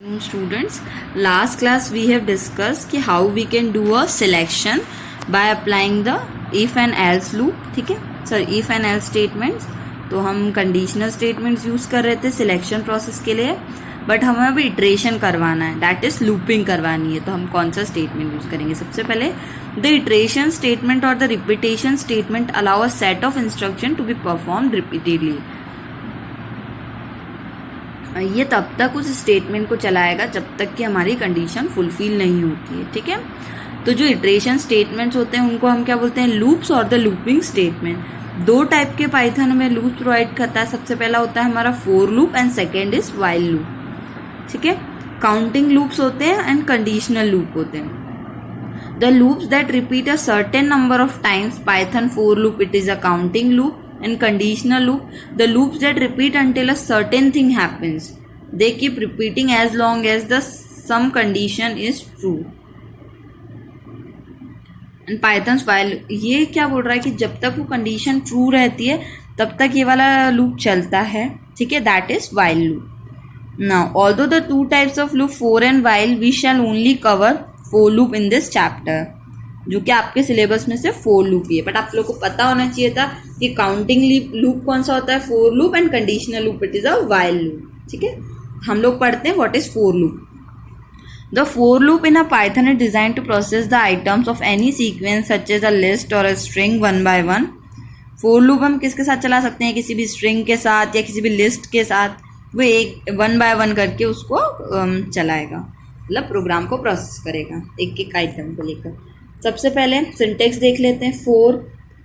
Students, last class we have discussed कि how we can do a selection by applying the if and else loop. ठीक है sir, if and else statements. तो हम conditional statements use कर रहे the selection process के लिए, but हमें अभी इटरेशन करवाना है, दैट इज लूपिंग करवानी है. तो हम कौन सा स्टेटमेंट यूज़ करेंगे? सबसे पहले द इटरेशन स्टेटमेंट और the repetition statement allow a set of instruction to be performed repeatedly. ये तब तक उस स्टेटमेंट को चलाएगा जब तक कि हमारी कंडीशन फुलफिल नहीं होती है. ठीक है, तो जो इटरेशन स्टेटमेंट्स होते हैं उनको हम क्या बोलते हैं? लूप्स और द लूपिंग स्टेटमेंट. दो टाइप के पाइथन में लूप प्रोवाइड करता है. सबसे पहला होता है हमारा four loop and second is while loop. ठीक है, काउंटिंग लूप्स होते हैं एंड कंडीशनल लूप होते हैं. The loops that repeat a certain number of times, Python for loop it is a counting loop. And conditional loop, the loops that repeat until a certain thing happens. They keep repeating as long as the some condition is true. And Python's while, ये क्या बोल रहा है कि जब तक वो condition true रहती है तब तक ये वाला लूप चलता है. ठीक है, that is while loop. Now, although the two types of loop for and while, we shall only cover for loop in this chapter. जो कि आपके सिलेबस में से फोर लूप ही है, बट आप लोग को पता होना चाहिए था कि काउंटिंग लूप कौन सा होता है, for loop, and conditional loop it is a while loop. ठीक है, हम लोग पढ़ते हैं what is for loop. The for loop in a Python is design to process the items of any sequence such as a list और a string one by one. For loop हम किसके साथ चला सकते हैं? किसी भी स्ट्रिंग के साथ या किसी भी लिस्ट के साथ. वो एक वन बाय वन करके उसको चलाएगा, मतलब प्रोग्राम को प्रोसेस करेगा एक एक आइटम को लेकर. सबसे पहले सिंटेक्स देख लेते हैं. फोर,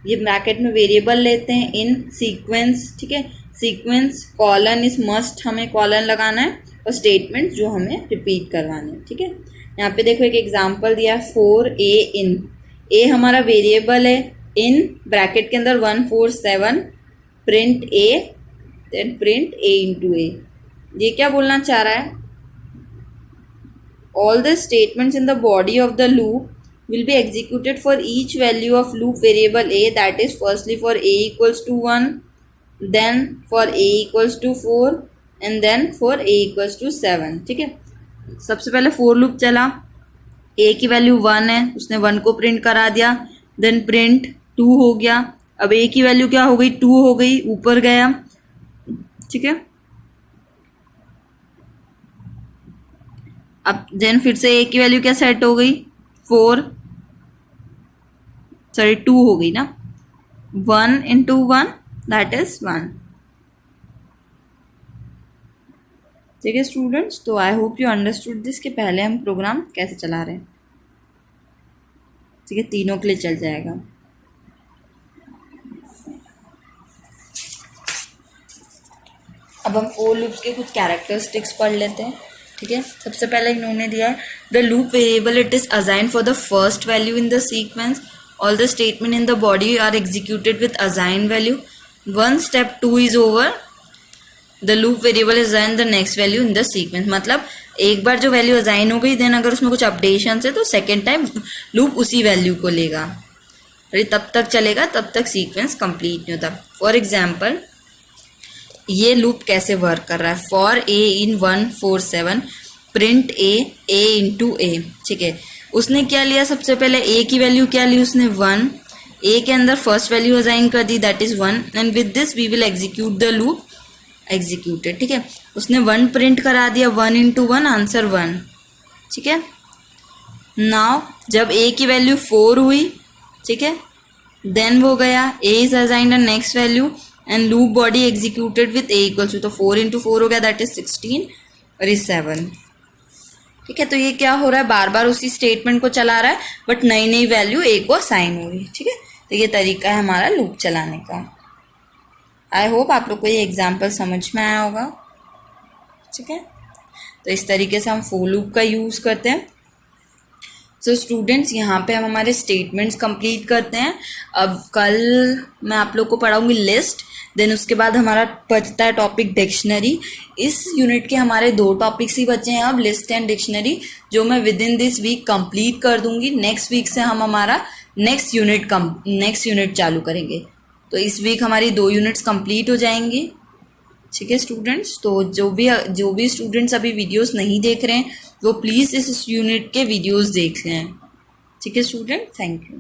ये ब्रैकेट में वेरिएबल लेते हैं. इन सीक्वेंस, ठीक है, सीक्वेंस कॉलन इज मस्ट, हमें कॉलन लगाना है, और स्टेटमेंट जो हमें रिपीट करवाने हैं. ठीक है, यहाँ पे देखो एक एग्जांपल दिया है. फोर ए इन, ए हमारा वेरिएबल है. इन ब्रैकेट के अंदर 147 print A, then print A into ए. ये क्या बोलना चाह रहा है? All the statements in the body of the loop will be executed for each value of loop variable a, that is firstly for a equals to 1, then for a equals to 4, and then for a equals to 7. ठीक है, सबसे पहले for loop चला. a की value 1 है, उसने 1 को print करा दिया. देन प्रिंट 2 हो गया. अब a की वैल्यू क्या हो गई? 2 हो गई, ऊपर गया. ठीक है, अब देन फिर से a की वैल्यू क्या सेट हो गई? 4, सॉरी 2 हो गई ना. 1 इंटू 1 दैट इज 1. ठीक है स्टूडेंट्स, तो I hope you understood this कि पहले हम प्रोग्राम कैसे चला रहे हैं. ठीक है, तीनों के लिए चल जाएगा. अब हम फोर लूप्स के कुछ कैरेक्टरिस्टिक्स पढ़ लेते हैं. ठीक है, सबसे पहले इन्होंने दिया है the loop variable it is assigned for the first value in the sequence. All the statement in the body are executed with assigned value. Once step 2 is over, the loop variable is assigned the next value in the sequence. मतलब एक बार जो value assign हो गई, then अगर उसमें कुछ updation है तो सेकेंड टाइम लूप उसी वैल्यू को लेगा, और तब तक चलेगा तब तक सीक्वेंस कंप्लीट नहीं होता. फॉर एग्जाम्पल, ये लूप कैसे वर्क कर रहा है? For A in 147 print A into A. ठीक है, उसने क्या लिया? सबसे पहले a की वैल्यू क्या ली? उसने 1. a के अंदर फर्स्ट वैल्यू असाइन कर दी, that is 1, and with this we will execute the loop. Executed. ठीक है, उसने 1 प्रिंट करा दिया. 1 इंटू 1 आंसर 1. ठीक है, नाउ जब a की वैल्यू 4 हुई, ठीक है, देन वो गया a is assigned the next value and loop body executed with a equals to, तो 4 इंटू 4 हो गया, दैट इज 16 और इज 7. ठीक है, तो ये क्या हो रहा है? बार बार उसी स्टेटमेंट को चला रहा है, बट नई नई वैल्यू ए को असाइन हो रही है. ठीक है, तो ये तरीका है हमारा लूप चलाने का. आई होप आप लोग को ये एग्जाम्पल समझ में आया होगा. ठीक है, तो इस तरीके से हम फोर लूप का यूज़ करते हैं. सो स्टूडेंट्स, यहाँ पे हम हमारे स्टेटमेंट्स कंप्लीट करते हैं. अब कल मैं आप लोग को पढ़ाऊँगी लिस्ट, देन उसके बाद हमारा बचता है टॉपिक डिक्शनरी. इस यूनिट के हमारे 2 टॉपिक्स ही बचे हैं अब, लिस्ट एंड डिक्शनरी, जो मैं within this week complete कर दूंगी. नेक्स्ट वीक से हम हमारा नेक्स्ट यूनिट चालू करेंगे. तो इस वीक हमारी 2 यूनिट्स कंप्लीट हो जाएंगी. ठीक है स्टूडेंट्स, तो जो भी स्टूडेंट्स अभी वीडियोस नहीं देख रहे हैं वो प्लीज़ इस यूनिट के वीडियोस देख लें। ठीक है स्टूडेंट, थैंक यू।